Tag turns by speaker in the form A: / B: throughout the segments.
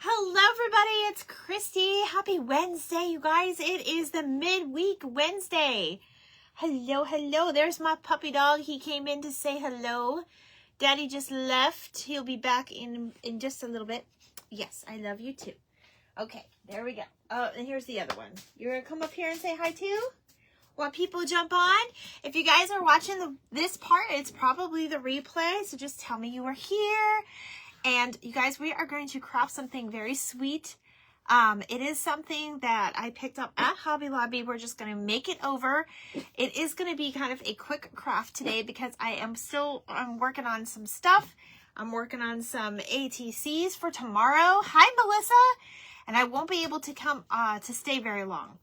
A: Hello everybody, it's Christy. Happy Wednesday, you guys. It is the midweek Wednesday. Hello. There's my puppy dog. He came in to say hello. Daddy just left. He'll be back in just a little bit. Yes, I love you too. Okay, there we go. Oh, and here's the other one. You're going to come up here and say hi too? While people jump on. If you guys are watching this part, it's probably the replay, so just tell me you were here. And you guys, we are going to craft something very sweet. It is something that I picked up at Hobby Lobby. We're just going to make it over. It is going to be kind of a quick craft today because I'm working on some stuff. I'm working on some ATCs for tomorrow. Hi, Melissa. And I won't be able to come to stay very long.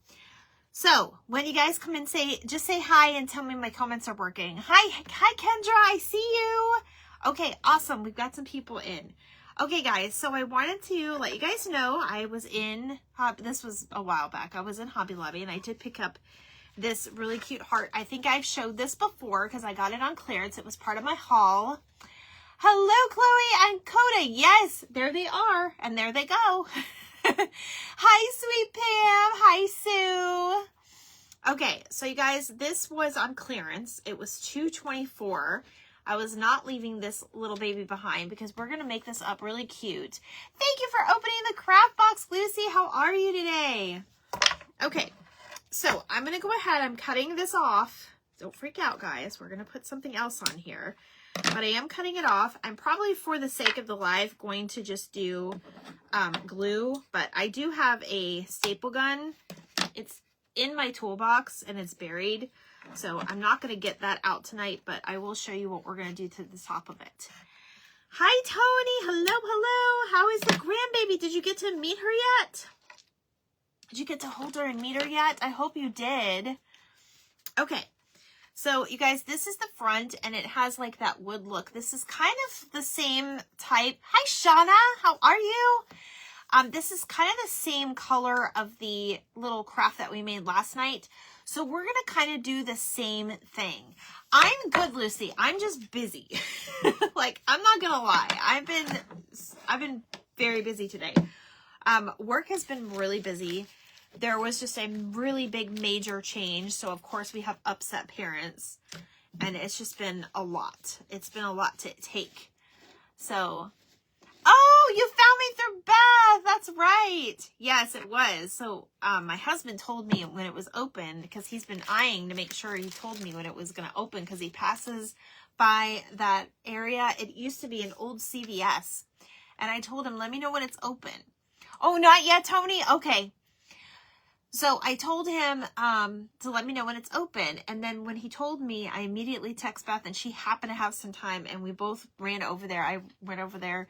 A: So when you guys come in, just say hi and tell me my comments are working. Hi Kendra, I see you. Okay, awesome. We've got some people in. Okay, guys, so I wanted to let you guys know I was in, this was a while back. I was in Hobby Lobby and I did pick up this really cute heart. I think I've showed this before because I got it on clearance. It was part of my haul. Hello, Chloe and Coda. Yes, there they are. And there they go. Hi, sweet Pam. Hi, Sue. Okay, so you guys, this was on clearance. It was $2.24. I was not leaving this little baby behind because we're going to make this up really cute. Thank you for opening the craft box, Lucy. How are you today? Okay, so I'm going to go ahead. I'm cutting this off. Don't freak out, guys. We're going to put something else on here. But I am cutting it off. I'm probably, for the sake of the live, going to just do glue. But I do have a staple gun. It's in my toolbox and it's buried. So I'm not going to get that out tonight, but I will show you what we're going to do to the top of it. Hi, Tony. Hello. How is the grandbaby? Did you get to meet her yet? Did you get to hold her and meet her yet? I hope you did. Okay. So you guys, this is the front and it has like that wood look. This is kind of the same type. Hi, Shauna. How are you? This is kind of the same color of the little craft that we made last night. So we're going to kind of do the same thing. I'm good, Lucy. I'm just busy. Like, I'm not going to lie. I've been very busy today. Work has been really busy. There was just a really big major change. So of course we have upset parents and it's just been a lot. It's been a lot to take. So, oh, you found me through Beth. That's right. Yes, it was. So my husband told me when it was open because he's been eyeing to make sure he told me when it was going to open because he passes by that area. It used to be an old CVS. And I told him, let me know when it's open. Oh, not yet, Tony? Okay. So I told him to let me know when it's open. And then when he told me, I immediately text Beth and she happened to have some time and we both ran over there. I went over there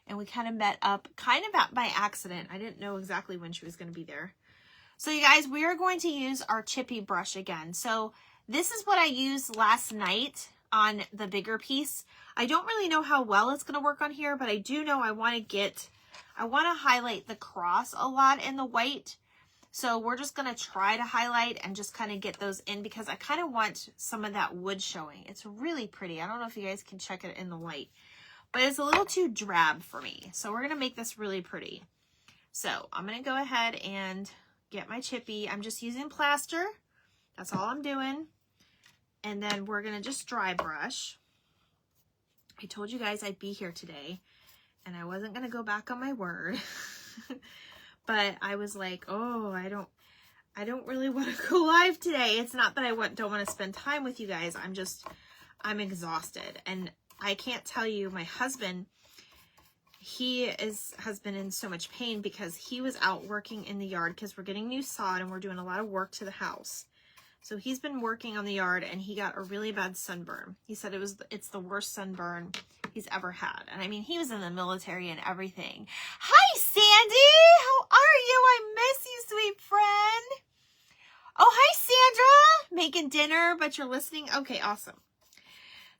A: and we kind of met up kind of by accident. I didn't know exactly when she was going to be there. So you guys, we are going to use our chippy brush again. So this is what I used last night on the bigger piece. I don't really know how well it's going to work on here, but I do know I want to highlight the cross a lot in the white. So we're just going to try to highlight and just kind of get those in because I kind of want some of that wood showing. It's really pretty. I don't know if you guys can check it in the light, but it's a little too drab for me. So we're going to make this really pretty. So I'm going to go ahead and get my chippy. I'm just using plaster. That's all I'm doing. And then we're going to just dry brush. I told you guys I'd be here today and I wasn't going to go back on my word. But I was like, oh, I don't really want to go live today. It's not that I don't want to spend time with you guys. I'm exhausted. And I can't tell you, my husband, has been in so much pain because he was out working in the yard because we're getting new sod and we're doing a lot of work to the house. So he's been working on the yard and he got a really bad sunburn. He said it's the worst sunburn he's ever had. And I mean, he was in the military and everything. Hi, Sandy. How are you? I miss you, sweet friend. Oh, hi, Sandra. Making dinner, but you're listening. Okay, awesome.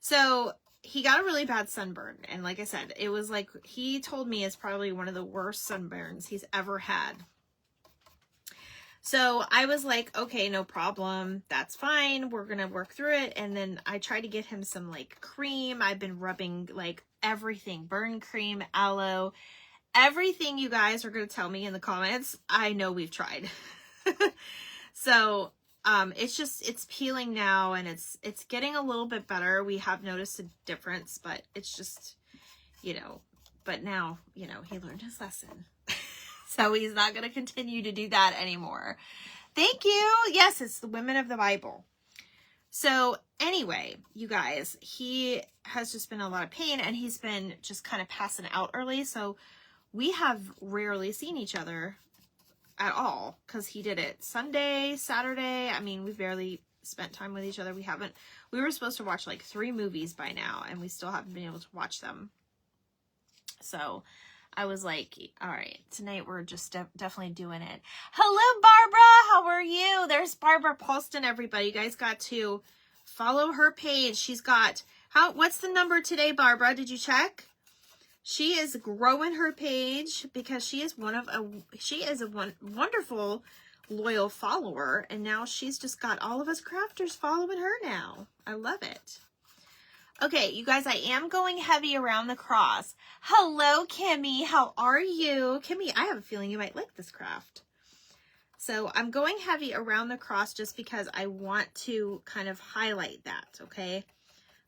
A: So he got a really bad sunburn. And like I said, it was like, he told me it's probably one of the worst sunburns he's ever had. So I was like, okay, no problem. That's fine. We're going to work through it. And then I tried to get him some like cream. I've been rubbing like everything, burn cream, aloe, everything you guys are going to tell me in the comments, I know we've tried. So, it's peeling now, and it's getting a little bit better. We have noticed a difference, but it's just, you know, but now, you know, he learned his lesson. So he's not going to continue to do that anymore. Thank you. Yes, it's the Women of the Bible. So anyway, you guys, he has just been in a lot of pain, and he's been just kind of passing out early. So we have rarely seen each other at all, because he did it Sunday, Saturday. I mean, we barely spent time with each other. We were supposed to watch like 3 movies by now, and we still haven't been able to watch them. So I was like, all right, tonight we're just definitely doing it. Hello, Barbara. How are you? There's Barbara Paulston, everybody. You guys got to follow her page. She's got, what's the number today, Barbara? Did you check? She is growing her page because she is a wonderful, loyal follower. And now she's just got all of us crafters following her now. I love it. Okay, you guys, I am going heavy around the cross. Hello, Kimmy. How are you? Kimmy, I have a feeling you might like this craft. So I'm going heavy around the cross just because I want to kind of highlight that, okay?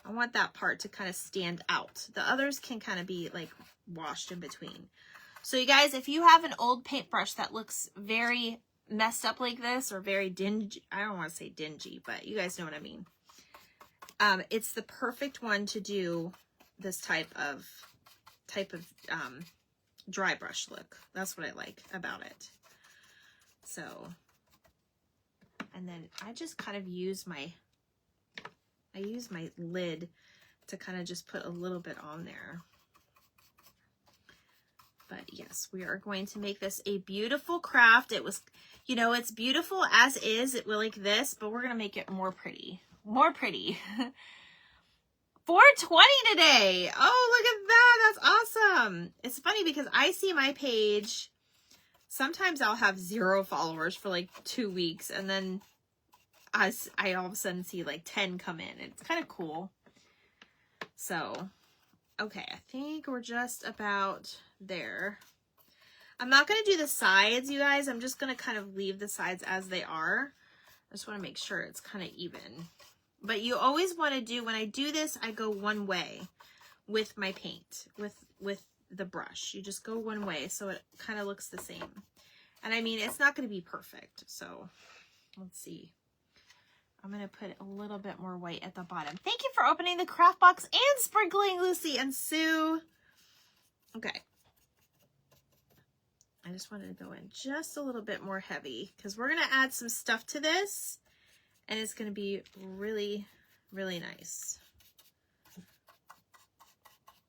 A: I want that part to kind of stand out. The others can kind of be like washed in between. So you guys, if you have an old paintbrush that looks very messed up like this, or very dingy, I don't want to say dingy, but you guys know what I mean. It's the perfect one to do this type of dry brush look. That's what I like about it. So, and then I just kind of use my lid to kind of just put a little bit on there. But yes, we are going to make this a beautiful craft. It was, you know, it's beautiful as is, it will like this, but we're going to make it more pretty. More pretty. 420 today. Oh, look at that. That's awesome. It's funny because I see my page. Sometimes I'll have 0 followers for like 2 weeks, and then I all of a sudden see like 10 come in. It's kind of cool. So, okay, I think we're just about there. I'm not going to do the sides, you guys. I'm just going to kind of leave the sides as they are. I just want to make sure it's kind of even. But you always want to do, when I do this, I go one way with my paint, with the brush. You just go one way so it kind of looks the same. And I mean, it's not going to be perfect. So let's see. I'm going to put a little bit more white at the bottom. Thank you for opening the craft box and sprinkling, Lucy and Sue. Okay. I just wanted to go in just a little bit more heavy because we're going to add some stuff to this, and it's going to be really, really nice.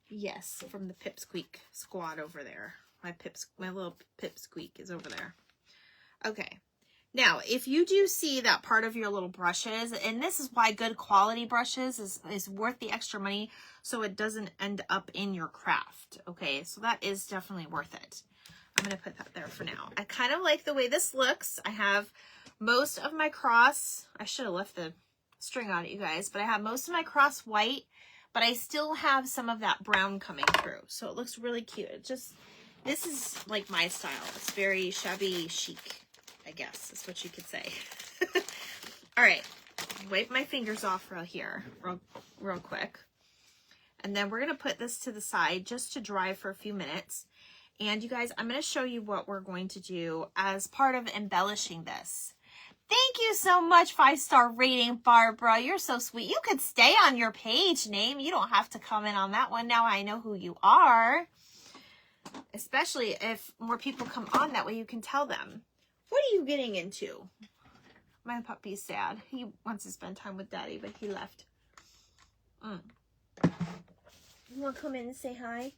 A: Yes, from the Pipsqueak squad over there. My little Pipsqueak is over there. Okay. Now, if you do see that part of your little brushes, and this is why good quality brushes is worth the extra money, so it doesn't end up in your craft. Okay, so that is definitely worth it. I'm going to put that there for now. I kind of like the way this looks. I have most of my cross. I should have left the string on it, you guys, but I have most of my cross white, but I still have some of that brown coming through. So it looks really cute. It just, this is like my style. It's very shabby chic, I guess is what you could say. All right, wipe my fingers off real quick. And then we're going to put this to the side just to dry for a few minutes. And you guys, I'm going to show you what we're going to do as part of embellishing this. Thank you so much, 5-star rating, Barbara. You're so sweet. You could stay on your page name. You don't have to comment on that one. Now I know who you are. Especially if more people come on, that way you can tell them. What are you getting into? My puppy's sad. He wants to spend time with Daddy, but he left. You want to come in and say hi?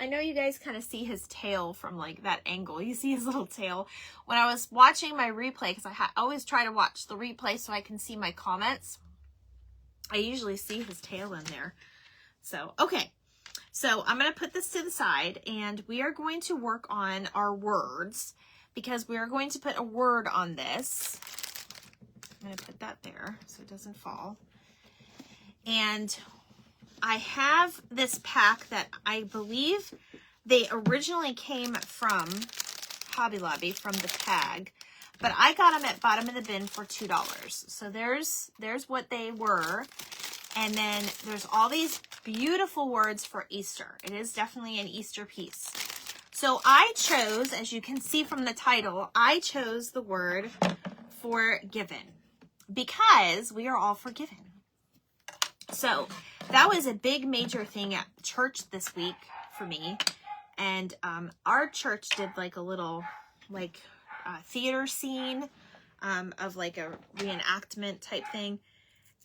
A: I know you guys kind of see his tail from like that angle. You see his little tail. When I was watching my replay, because I always try to watch the replay so I can see my comments, I usually see his tail in there. So, okay. So I'm going to put this to the side, and we are going to work on our words, because we are going to put a word on this. I'm going to put that there so it doesn't fall. And I have this pack that I believe They originally came from Hobby Lobby, from the tag, but I got them at bottom of the bin for $2. So there's what they were. And then there's all these beautiful words for Easter. It is definitely an Easter piece. So I chose, as you can see from the title, I chose the word forgiven because we are all forgiven. So that was a big major thing at church this week for me. And our church did like a little theater scene of like a reenactment type thing.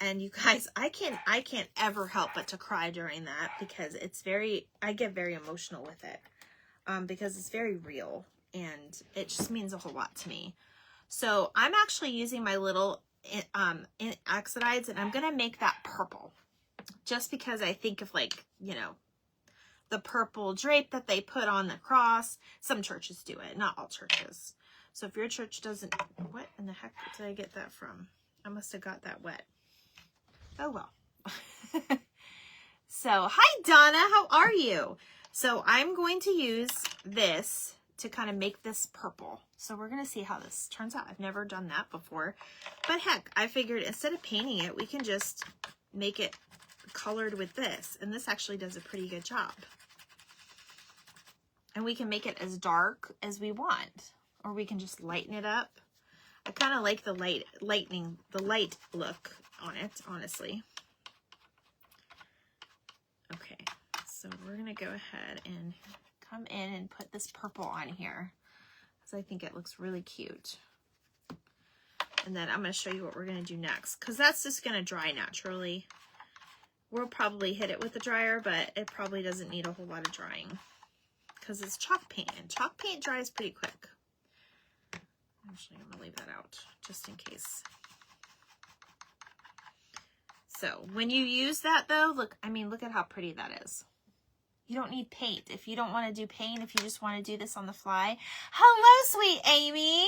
A: And you guys, I can't ever help but to cry during that because I get very emotional with it because it's very real and it just means a whole lot to me. So I'm actually using my little oxidides and I'm going to make that purple just because I think of like, you know, the purple drape that they put on the cross. Some churches do it, not all churches. So if your church doesn't, what in the heck did I get that from? I must have got that wet. Oh, well. So, hi, Donna. How are you? So, I'm going to use this to kind of make this purple. So, we're going to see how this turns out. I've never done that before. But heck, I figured instead of painting it, we can just make it colored with this. And this actually does a pretty good job. And we can make it as dark as we want. Or we can just lighten it up. I kind of like the light look on it, honestly. Okay, so we're gonna go ahead and come in and put this purple on here because I think it looks really cute. And then I'm gonna show you what we're gonna do next because that's just gonna dry naturally. We'll probably hit it with the dryer, but it probably doesn't need a whole lot of drying because it's chalk paint, and chalk paint dries pretty quick. Actually, I'm gonna leave that out just in case. So when you use that though, look at how pretty that is. You don't need paint. If you don't want to do paint, if you just want to do this on the fly. Hello, sweet Amy.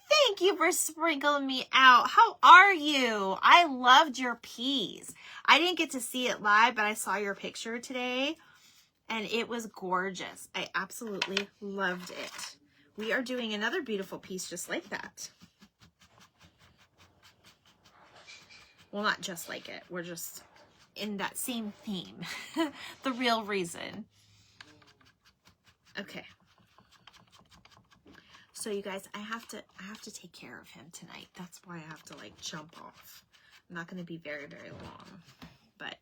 A: Thank you for sprinkling me out. How are you? I loved your piece. I didn't get to see it live, but I saw your picture today and it was gorgeous. I absolutely loved it. We are doing another beautiful piece just like that. Well, not just like it. We're just in that same theme. The real reason. Okay. So you guys, I have to take care of him tonight. That's why I have to like jump off. I'm not going to be very, very long. But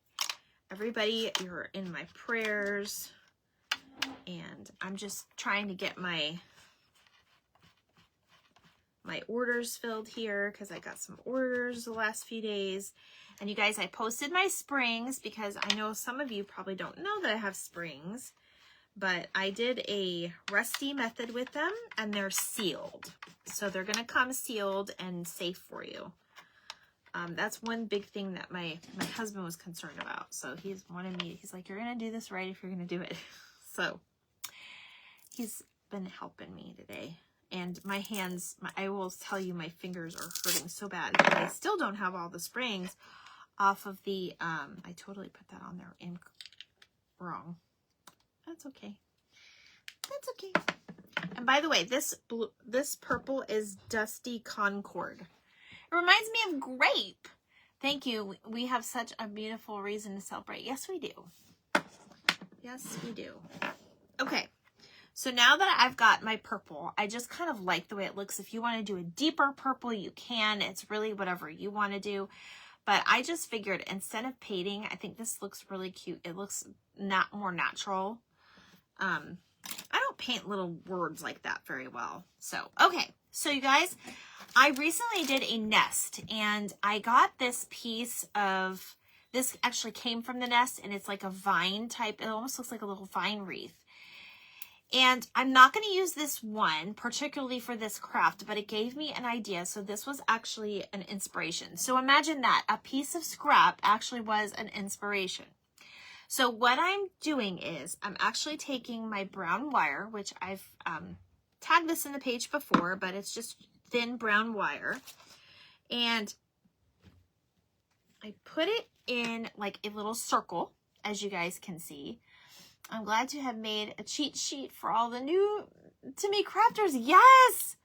A: everybody, you're in my prayers. And I'm just trying to get my orders filled here because I got some orders the last few days. And you guys, I posted my springs because I know some of you probably don't know that I have springs, but I did a rusty method with them and they're sealed. So they're going to come sealed and safe for you. That's one big thing that my husband was concerned about. So he's like, you're going to do this right if you're going to do it. So he's been helping me today. And my hands, I will tell you, my fingers are hurting so bad. But I still don't have all the springs off of the, I totally put that on there wrong. That's okay. That's okay. And by the way, this purple is Dusty Concord. It reminds me of grape. Thank you. We have such a beautiful reason to celebrate. Yes, we do. Yes, we do. Okay. So now that I've got my purple, I just kind of like the way it looks. If you want to do a deeper purple, you can. It's really whatever you want to do. But I just figured instead of painting, I think this looks really cute. It looks more natural. I don't paint little words like that very well. So, okay. So you guys, I recently did a nest and I got this piece of, this actually came from the nest and it's like a vine type. It almost looks like a little vine wreath. And I'm not going to use this one particularly for this craft, but it gave me an idea. So this was actually an inspiration. So imagine that a piece of scrap actually was an inspiration. So what I'm doing is I'm actually taking my brown wire, which I've tagged this in the page before, but it's just thin brown wire. And I put it in like a little circle, as you guys can see. I'm glad to have made a cheat sheet for all the new to me crafters. Yes!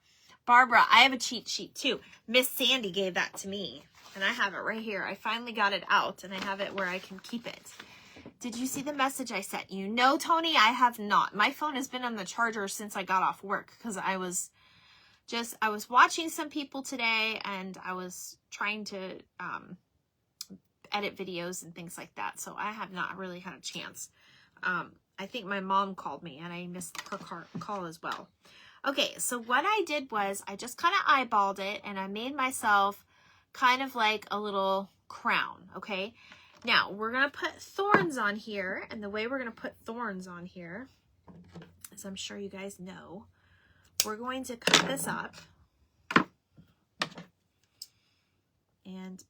A: Barbara, I have a cheat sheet too. Miss Sandy gave that to me, and I have it right here. I finally got it out, and I have it where I can keep it. Did you see the message I sent you? No, Tony, I have not. My phone has been on the charger since I got off work because I was watching some people today, and I was trying to edit videos and things like that, so I have not really had a chance. I think my mom called me, and I missed her call as well. Okay, so what I did was I just kind of eyeballed it, and I made myself kind of like a little crown, okay? Now, we're going to put thorns on here, and the way we're going to put thorns on here, as I'm sure you guys know, we're going to cut this up, and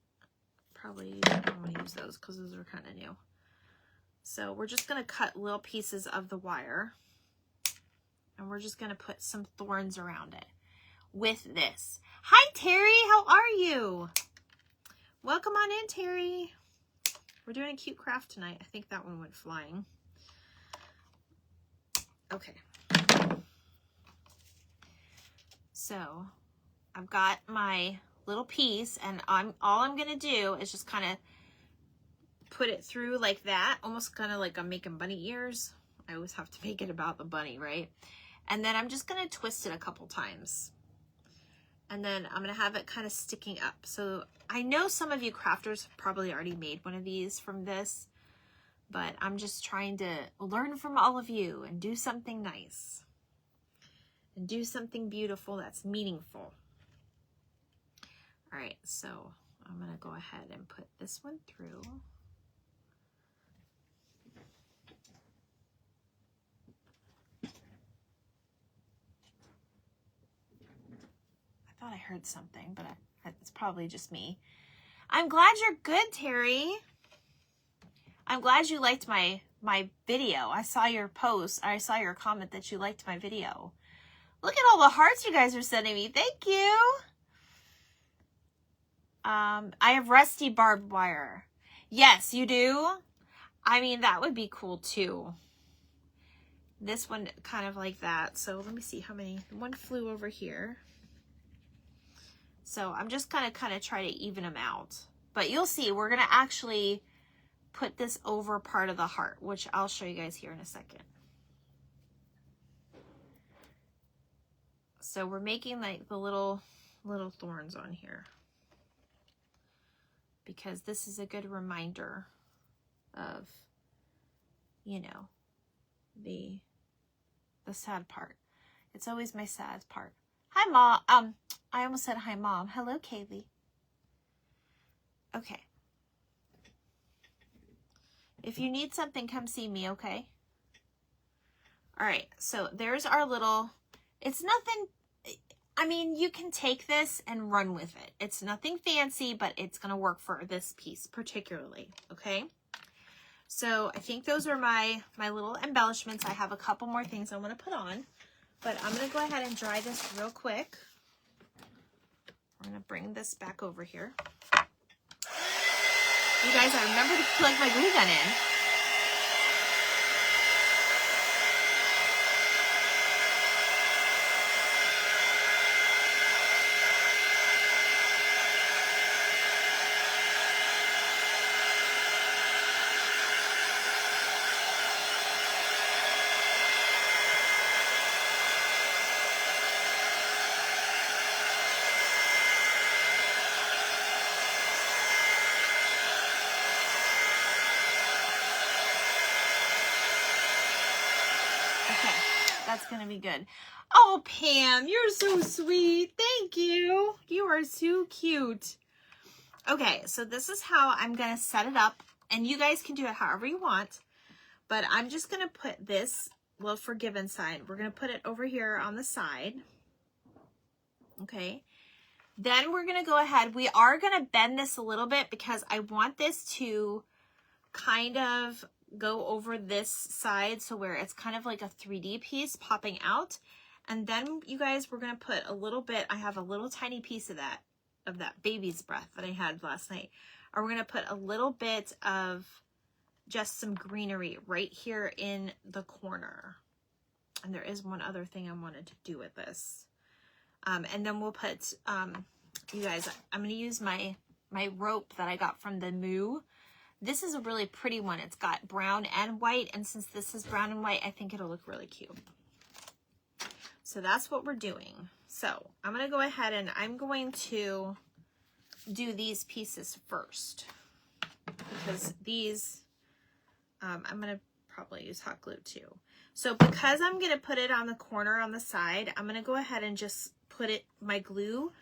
A: probably I don't want to use those because those are kind of new. So we're just going to cut little pieces of the wire, and we're just going to put some thorns around it with this. Hi, Terry. How are you? Welcome on in, Terry. We're doing a cute craft tonight. I think that one went flying. Okay. So I've got my little piece, and all I'm going to do is just kind of put it through like that, almost kind of like I'm making bunny ears. I always have to make it about the bunny, right? And then I'm just going to twist it a couple times. And then I'm going to have it kind of sticking up. So I know some of you crafters have probably already made one of these from this, but I'm just trying to learn from all of you and do something nice and do something beautiful that's meaningful. All right, so I'm going to go ahead and put this one through. I heard something, but it's probably just me. I'm glad you're good, Terry. I'm glad you liked my video. I saw your post. I saw your comment that you liked my video. Look at all the hearts you guys are sending me. Thank you. I have rusty barbed wire. Yes, you do. I mean, that would be cool too. This one kind of like that. So let me see how many. One flew over here. So I'm just gonna kind of try to even them out. But you'll see, we're gonna actually put this over part of the heart, which I'll show you guys here in a second. So we're making like the little thorns on here, because this is a good reminder of, you know, the sad part. It's always my sad part. Hi, Mom. I almost said hi, Mom. Hello, Kaylee. Okay. If you need something, come see me, okay? All right, so there's our little, it's nothing, I mean, you can take this and run with it. It's nothing fancy, but it's going to work for this piece particularly, okay? So I think those are my little embellishments. I have a couple more things I want to put on, but I'm going to go ahead and dry this real quick. I'm going to bring this back over here. You guys, I remember to plug my glue gun in. That's going to be good. Oh, Pam, you're so sweet. Thank you. You are so cute. Okay, so this is how I'm going to set it up. And you guys can do it however you want. But I'm just going to put this little forgiven side. We're going to put it over here on the side. Okay. Then we're going to go ahead. We are going to bend this a little bit because I want this to kind of go over this side, so where it's kind of like a 3D piece popping out. And then you guys, we're going to put a little bit, I have a little tiny piece of that baby's breath that I had last night. And we're going to put a little bit of just some greenery right here in the corner. And there is one other thing I wanted to do with this. And then we'll put, you guys, I'm going to use my rope that I got from the Moo. This is a really pretty one. It's got brown and white. And since this is brown and white, I think it'll look really cute. So that's what we're doing. So I'm going to go ahead and I'm going to do these pieces first. Because these, I'm going to probably use hot glue too. So because I'm going to put it on the corner on the side, I'm going to go ahead and just put my glue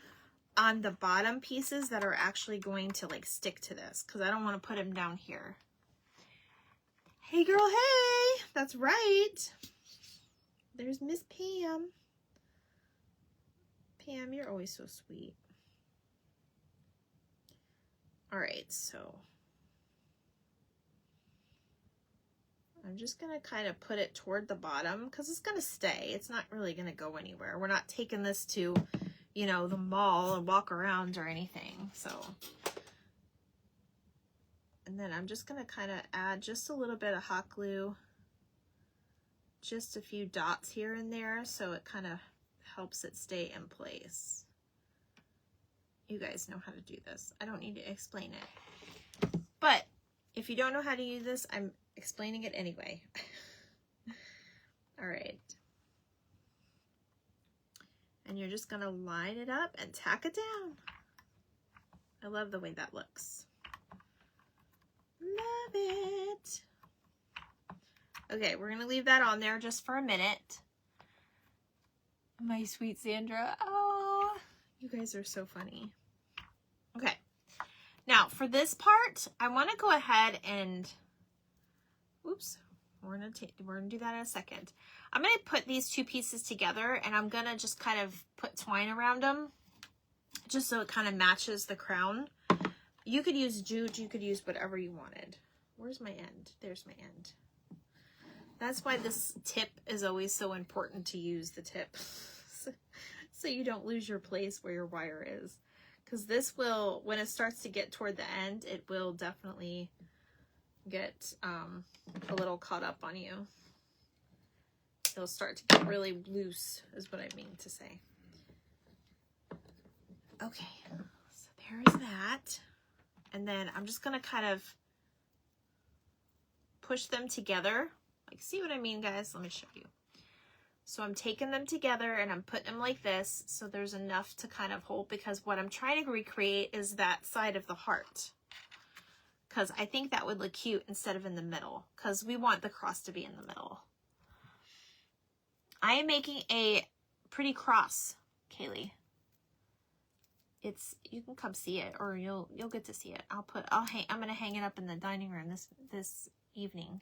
A: on the bottom pieces that are actually going to like stick to this, because I don't want to put them down here. Hey girl, hey, that's right. There's Miss Pam. Pam, you're always so sweet. All right, so I'm just going to kind of put it toward the bottom because it's going to stay. It's not really going to go anywhere. We're not taking this to, you know, the mall and walk around or anything. So, and then I'm just going to kind of add just a little bit of hot glue, just a few dots here and there, so it kind of helps it stay in place. You guys know how to do this. I don't need to explain it. But if you don't know how to use this, I'm explaining it anyway. All right. And you're just going to line it up and tack it down. I love the way that looks. Love it. Okay, we're going to leave that on there just for a minute. My sweet Sandra. Oh, you guys are so funny. Okay. Now, for this part, I want to go ahead and, oops, we're going to do that in a second. I'm going to put these two pieces together, and I'm going to just kind of put twine around them, just so it kind of matches the crown. You could use jute, you could use whatever you wanted. Where's my end? There's my end. That's why this tip is always so important to use the tip, so you don't lose your place where your wire is. Because this will, when it starts to get toward the end, it will definitely get a little caught up on you. It'll start to get really loose, is what I mean to say. Okay, so there's that. And then I'm just going to kind of push them together. Like, see what I mean, guys? Let me show you. So I'm taking them together and I'm putting them like this, so there's enough to kind of hold, because what I'm trying to recreate is that side of the heart. Because I think that would look cute instead of in the middle, because we want the cross to be in the middle. I am making a pretty cross, Kaylee. You can come see it, or you'll get to see it. I'm gonna hang it up in the dining room this evening.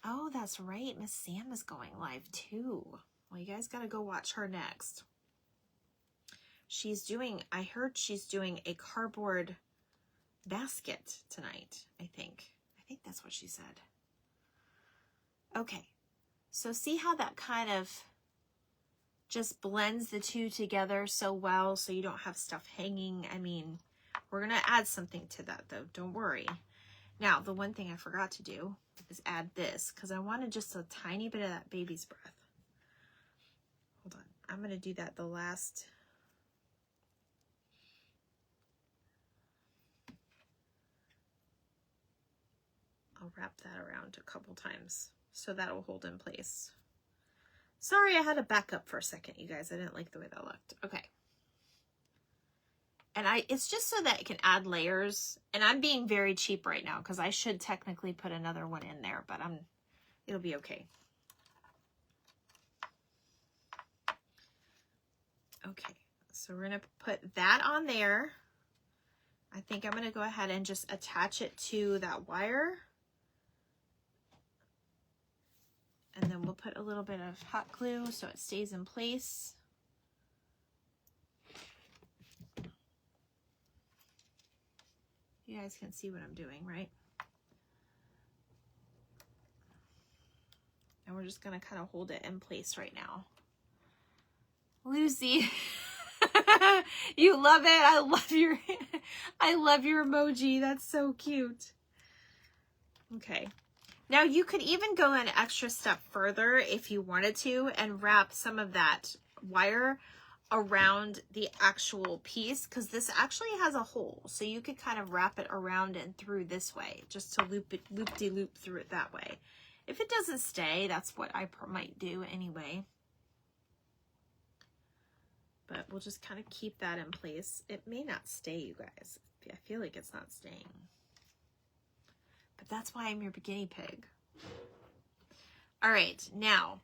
A: Oh, that's right. Miss Sam is going live too. Well, you guys got to go watch her next. I heard she's doing a cardboard basket tonight, I think. I think that's what she said. Okay. So see how that kind of just blends the two together so well, so you don't have stuff hanging. I mean, we're going to add something to that though. Don't worry. Now, the one thing I forgot to do is add this, because I wanted just a tiny bit of that baby's breath. Hold on. I'm going to do that the last. I'll wrap that around a couple times so that'll hold in place. Sorry, I had to back up for a second, you guys. I didn't like the way that looked. Okay. And it's just so that it can add layers. And I'm being very cheap right now because I should technically put another one in there, but it'll be okay. Okay, so we're gonna put that on there. I think I'm gonna go ahead and just attach it to that wire. And then we'll put a little bit of hot glue so it stays in place. You guys can see what I'm doing, right? And we're just gonna kind of hold it in place right now. Lucy, you love it. I love your emoji. That's so cute. Okay. Now you could even go an extra step further if you wanted to and wrap some of that wire around the actual piece, because this actually has a hole. So you could kind of wrap it around and through this way, just to loop-de-loop through it that way. If it doesn't stay, that's what I might do anyway. But we'll just kind of keep that in place. It may not stay, you guys. I feel like it's not staying. But that's why I'm your guinea pig. All right, now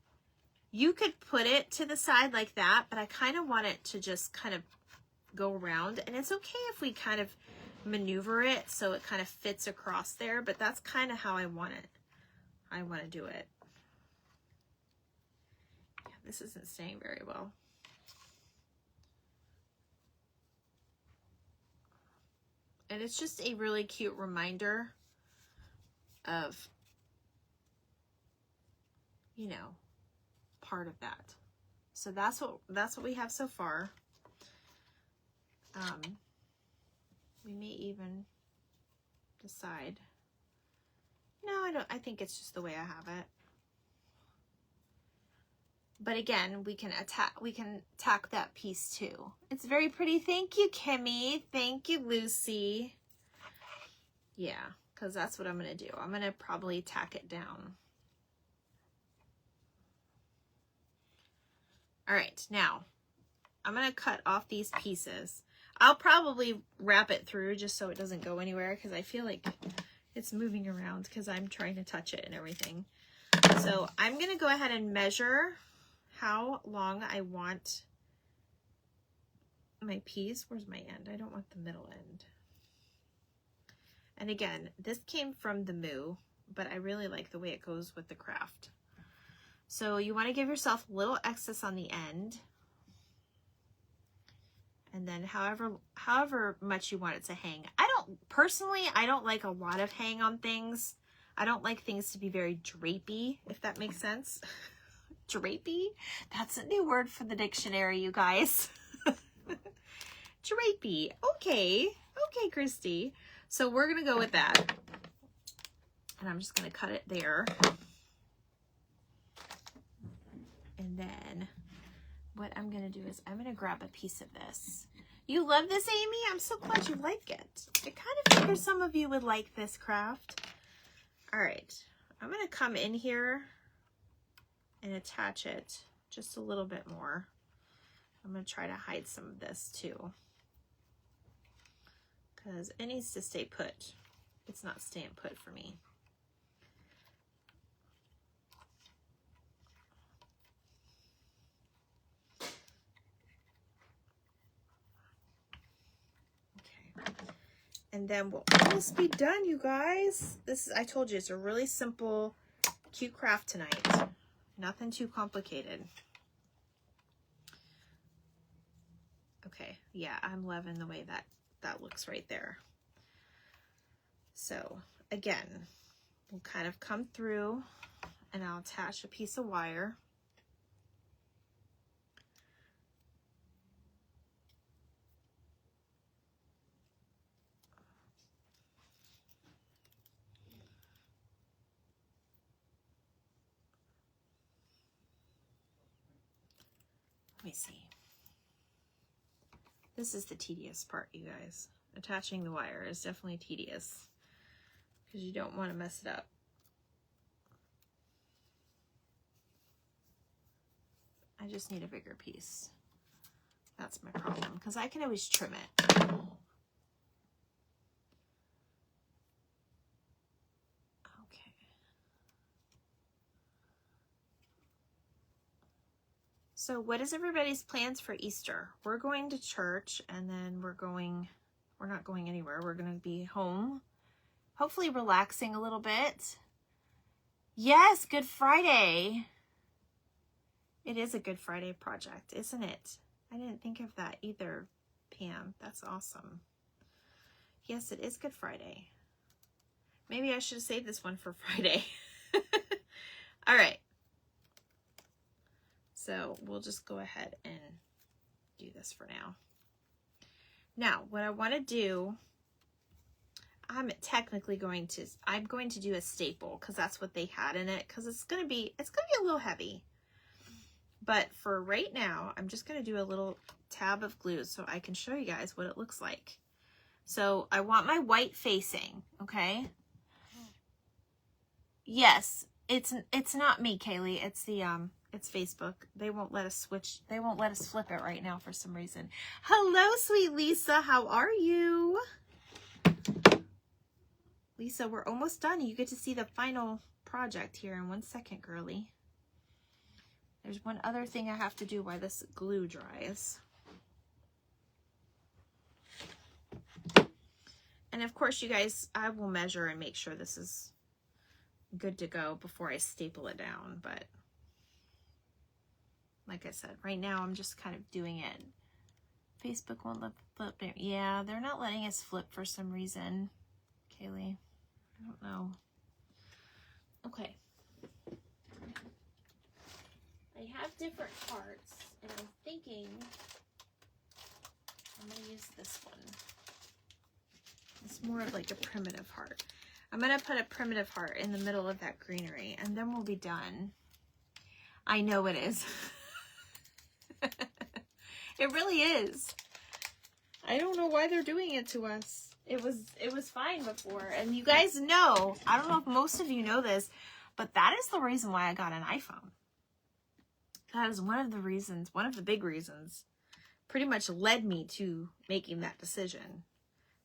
A: you could put it to the side like that, but I kind of want it to just kind of go around. And it's okay if we kind of maneuver it so it kind of fits across there, but that's kind of how I want it. I want to do it. Yeah, this isn't staying very well. And it's just a really cute reminder of, you know, part of that. So that's what we have so far. We may even decide. No, I think it's just the way I have it. But again, we can tack that piece too. It's very pretty. Thank you, Kimmy. Thank you, Lucy. Yeah, because that's what I'm going to do. I'm going to probably tack it down. All right, now I'm going to cut off these pieces. I'll probably wrap it through just so it doesn't go anywhere, because I feel like it's moving around because I'm trying to touch it and everything. So I'm going to go ahead and measure how long I want my piece. Where's my end? I don't want the middle end. And again, this came from the Moo, but I really like the way it goes with the craft. So you want to give yourself a little excess on the end. And then however much you want it to hang. Personally, I don't like a lot of hang on things. I don't like things to be very drapey, if that makes sense. Drapey? That's a new word for the dictionary, you guys. Drapey. Okay. Okay, Christy. So we're going to go with that. And I'm just going to cut it there. And then what I'm going to do is I'm going to grab a piece of this. You love this, Amy? I'm so glad you like it. I kind of figured some of you would like this craft. All right. I'm going to come in here and attach it just a little bit more. I'm going to try to hide some of this too, because it needs to stay put. It's not staying put for me. Okay. And then we'll almost be done, you guys. I told you, it's a really simple, cute craft tonight. Nothing too complicated. Okay, yeah, I'm loving the way that looks right there. So again, we'll kind of come through and I'll attach a piece of wire. Let me see. This is the tedious part, you guys. Attaching the wire is definitely tedious because you don't want to mess it up. I just need a bigger piece. That's my problem, because I can always trim it. So what is everybody's plans for Easter? We're going to church, and then we're not going anywhere. We're going to be home, hopefully relaxing a little bit. Yes, Good Friday. It is a Good Friday project, isn't it? I didn't think of that either, Pam. That's awesome. Yes, it is Good Friday. Maybe I should have saved this one for Friday. All right. So we'll just go ahead and do this for now. Now, what I want to do, I'm technically going to, I'm going to do a staple because that's what they had in it, because it's going to be a little heavy. But for right now, I'm just going to do a little tab of glue so I can show you guys what it looks like. So I want my white facing, okay? Yes, it's not me, Kaylee. It's the it's Facebook. They won't let us switch. They won't let us flip it right now for some reason. Hello, sweet Lisa. How are you? Lisa, we're almost done. You get to see the final project here in 1 second, girly. There's one other thing I have to do while this glue dries. And of course, you guys, I will measure and make sure this is good to go before I staple it down. But like I said, right now I'm just kind of doing it. Facebook won't let flip it. Yeah, they're not letting us flip for some reason, Kaylee. I don't know. Okay. I have different parts, and I'm thinking I'm going to use this one. It's more of like a primitive heart. I'm going to put a primitive heart in the middle of that greenery, and then we'll be done. I know it is. It really is. I don't know why they're doing it to us. It was fine before. And you guys know, I don't know if most of you know this, but that is the reason why I got an iPhone. That is one of the reasons, one of the big reasons, pretty much led me to making that decision.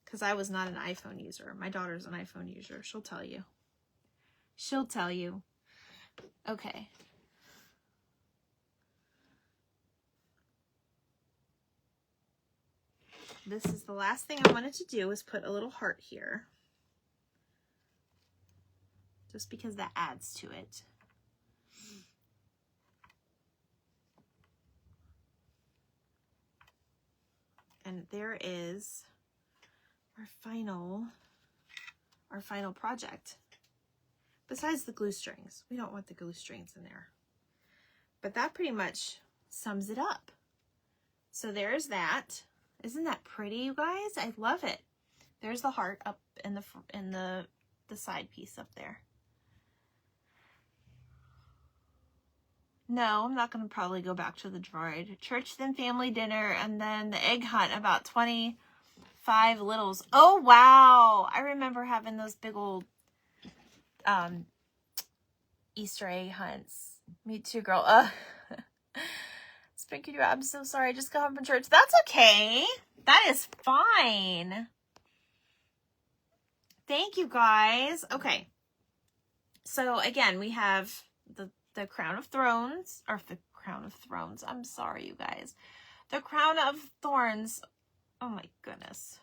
A: Because I was not an iPhone user. My daughter's an iPhone user. She'll tell you. She'll tell you. Okay. This is the last thing I wanted to do, is put a little heart here. Just because that adds to it. And there is our final project. Besides the glue strings. We don't want the glue strings in there. But that pretty much sums it up. So there's that. Isn't that pretty, you guys? I love it. There's the heart up in the side piece up there. No, I'm not going to probably go back to the droid. Church, then family dinner, and then the egg hunt, about 25 littles. Oh, wow. I remember having those big old Easter egg hunts. Me too, girl. Spanking you out. I'm so sorry. I just got home from church. That's okay. That is fine. Thank you, guys. Okay. So, again, we have the crown of thorns, or the crown of thrones. I'm sorry, you guys. The crown of thorns. Oh, my goodness.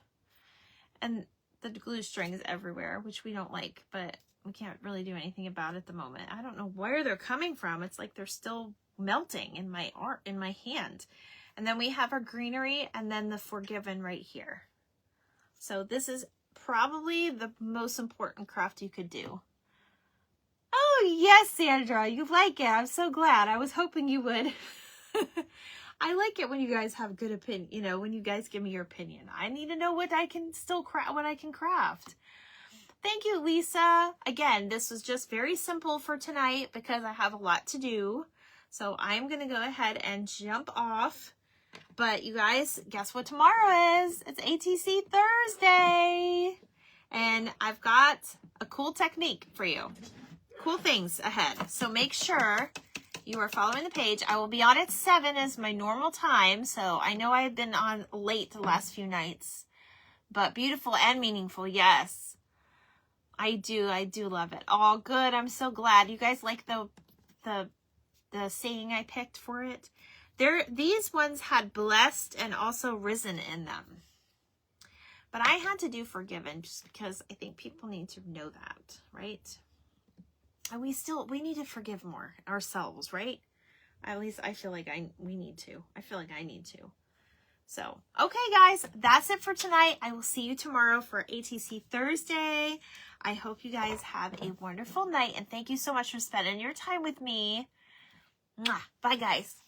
A: And the glue strings everywhere, which we don't like, but we can't really do anything about at the moment. I don't know where they're coming from. It's like they're still melting in my hand. And then we have our greenery, and then the forgiven right here. So this is probably the most important craft you could do. Oh yes, Sandra, you like it. I'm so glad. I was hoping you would. I like it when you guys have good opinion, you know, when you guys give me your opinion. I need to know what I can craft. Thank you, Lisa. Again, this was just very simple for tonight because I have a lot to do. So I'm going to go ahead and jump off. But you guys, guess what tomorrow is? It's ATC Thursday. And I've got a cool technique for you. Cool things ahead. So make sure you are following the page. I will be on at 7 as my normal time. So I know I've been on late the last few nights. But beautiful and meaningful, yes. I do love it. All good. I'm so glad. You guys like the saying I picked for it. These ones had blessed and also risen in them. But I had to do forgiven just because I think people need to know that, right? And we need to forgive more ourselves, right? At least I feel like we need to. I feel like I need to. So, okay, guys, that's it for tonight. I will see you tomorrow for ATC Thursday. I hope you guys have a wonderful night, and thank you so much for spending your time with me. Mwah. Bye, guys.